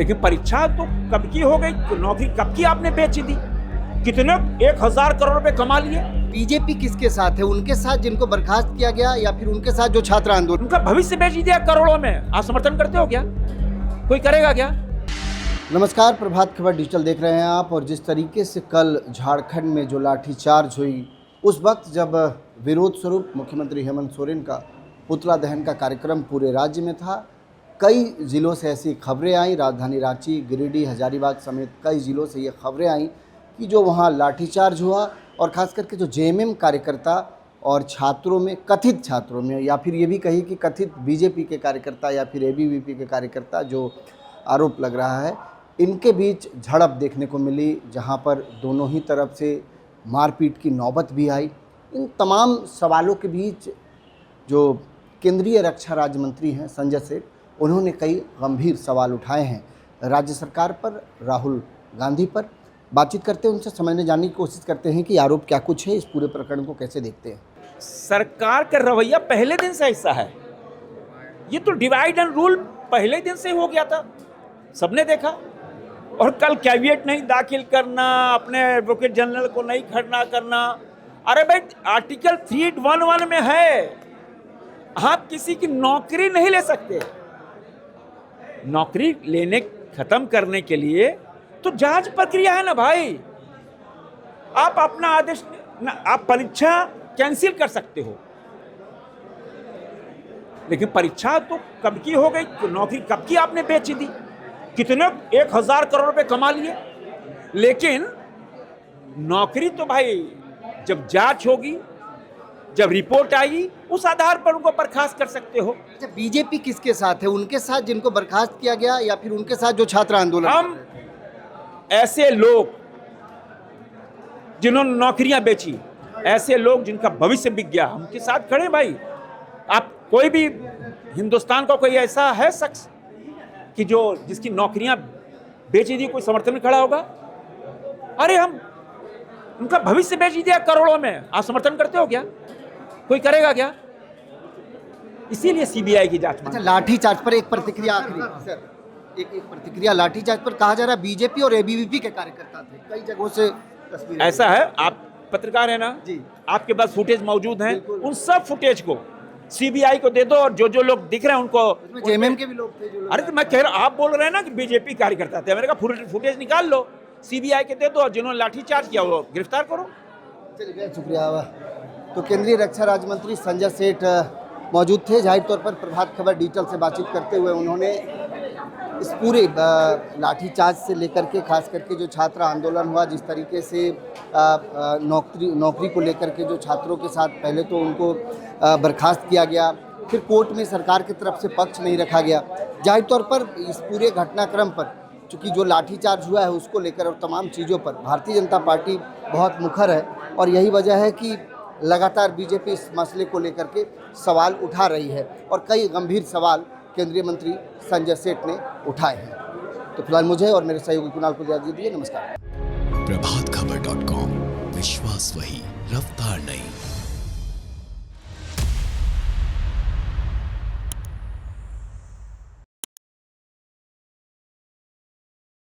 लेकिन परीक्षा तो कब की हो गई, नौकरी कब की आपने बेच दी, कितने 1000 करोड़ रुपए कमा लिए। बीजेपी किसके साथ है? उनके साथ जिनको बर्खास्त किया गया या फिर उनके साथ जो छात्र आंदोलन? उनका भविष्य बेच दिया करोड़ों में। आप समर्थन करते हो क्या? कोई करेगा क्या? नमस्कार, प्रभात खबर डिजिटल देख रहे हैं आप। और जिस तरीके से कल झारखंड में जो लाठीचार्ज हुई, उस वक्त जब विरोध स्वरूप मुख्यमंत्री हेमंत सोरेन का पुतला दहन का कार्यक्रम पूरे राज्य में था, कई ज़िलों से ऐसी खबरें आई, राजधानी रांची, गिरिडीह, हजारीबाग समेत कई ज़िलों से ये खबरें आई कि जो वहाँ लाठीचार्ज हुआ और ख़ास करके जो जेएमएम कार्यकर्ता और छात्रों में, कथित छात्रों में, या फिर ये भी कही कि कथित बीजेपी के कार्यकर्ता या फिर एबीवीपी के कार्यकर्ता, जो आरोप लग रहा है, इनके बीच झड़प देखने को मिली, जहां पर दोनों ही तरफ से मारपीट की नौबत भी आई। इन तमाम सवालों के बीच जो केंद्रीय रक्षा राज्य मंत्री हैं संजय सेठ, उन्होंने कई गंभीर सवाल उठाए हैं राज्य सरकार पर, राहुल गांधी पर। बातचीत करते हैं उनसे, समझने जानने की कोशिश करते हैं कि आरोप क्या कुछ है, इस पूरे प्रकरण को कैसे देखते हैं। सरकार का रवैया पहले दिन से ऐसा है। ये तो डिवाइड एंड रूल पहले दिन से हो गया था, सबने देखा। और कल कैविएट नहीं दाखिल करना, अपने एडवोकेट जनरल को नहीं खड़ना करना। अरे भाई, आर्टिकल 311 में है, आप किसी की नौकरी नहीं ले सकते। नौकरी लेने खत्म करने के लिए तो जांच प्रक्रिया है ना भाई। आप अपना आदेश, आप परीक्षा कैंसिल कर सकते हो, लेकिन परीक्षा तो कब की हो गई, नौकरी कब की आपने बेच दी, कितने 1000 करोड़ रुपए कमा लिए। लेकिन नौकरी तो भाई जब जांच होगी, जब रिपोर्ट आएगी, उस आधार पर उनको बर्खास्त कर सकते हो। अच्छा, बीजेपी किसके साथ है? उनके साथ जिनको बर्खास्त किया गया या फिर उनके साथ जो छात्र आंदोलन? हम ऐसे लोग जिन्होंने नौकरियां बेची, ऐसे लोग जिनका भविष्य बिक गया, उनके साथ खड़े भाई। आप कोई भी हिंदुस्तान का कोई ऐसा है शख्स कि जो जिसकी नौकरियां बेची दी, कोई समर्थन में खड़ा होगा? अरे हम उनका भविष्य बेच दिया करोड़ों में। आप समर्थन करते हो क्या? कोई करेगा क्या? इसीलिए सीबीआई की जांच। अच्छा, लाठीचार्ज पर एक प्रतिक्रिया आखिरी सर, एक प्रतिक्रिया। लाठीचार्ज पर कहा जा रहा है बीजेपी और एबीवीपी के कार्यकर्ता थे, कई जगहों से तस्वीरें। ऐसा है, आप पत्रकार है ना जी, आपके पास फुटेज मौजूद हैं, उन सब फुटेज को सीबीआई को दे दो, और जो जो लोग दिख रहे हैं उनको। जेएमएम के भी लोग थे जो लोग। अरे तो मैं कह रहा हूं, आप बोल रहे हैं ना कि बीजेपी कार्यकर्ता थे, मैंने कहा फुटेज निकाल लो, सीबीआई के दे दो, और जिन्होंने लाठीचार्ज किया वो गिरफ्तार करो। चलिए, शुक्रिया। तो केंद्रीय रक्षा राज्य मंत्री संजय सेठ मौजूद थे। जाहिर तौर पर प्रभात खबर डिजिटल से बातचीत करते हुए उन्होंने इस पूरे लाठीचार्ज से लेकर के, खास करके जो छात्र आंदोलन हुआ, जिस तरीके से नौकरी को लेकर के जो छात्रों के साथ पहले तो उनको बर्खास्त किया गया, फिर कोर्ट में सरकार की तरफ से पक्ष नहीं रखा गया। जाहिर तौर पर इस पूरे घटनाक्रम पर, चूँकि जो लाठीचार्ज हुआ है उसको लेकर और तमाम चीज़ों पर भारतीय जनता पार्टी बहुत मुखर है, और यही वजह है कि लगातार बीजेपी इस मसले को लेकर के सवाल उठा रही है, और कई गंभीर सवाल केंद्रीय मंत्री संजय सेठ ने उठाए हैं। तो फिलहाल मुझे और मेरे सहयोगी कुणाल को इजाजत दीजिए। नमस्कार। प्रभातखबर.com, विश्वास वही, रफ्तार नहीं।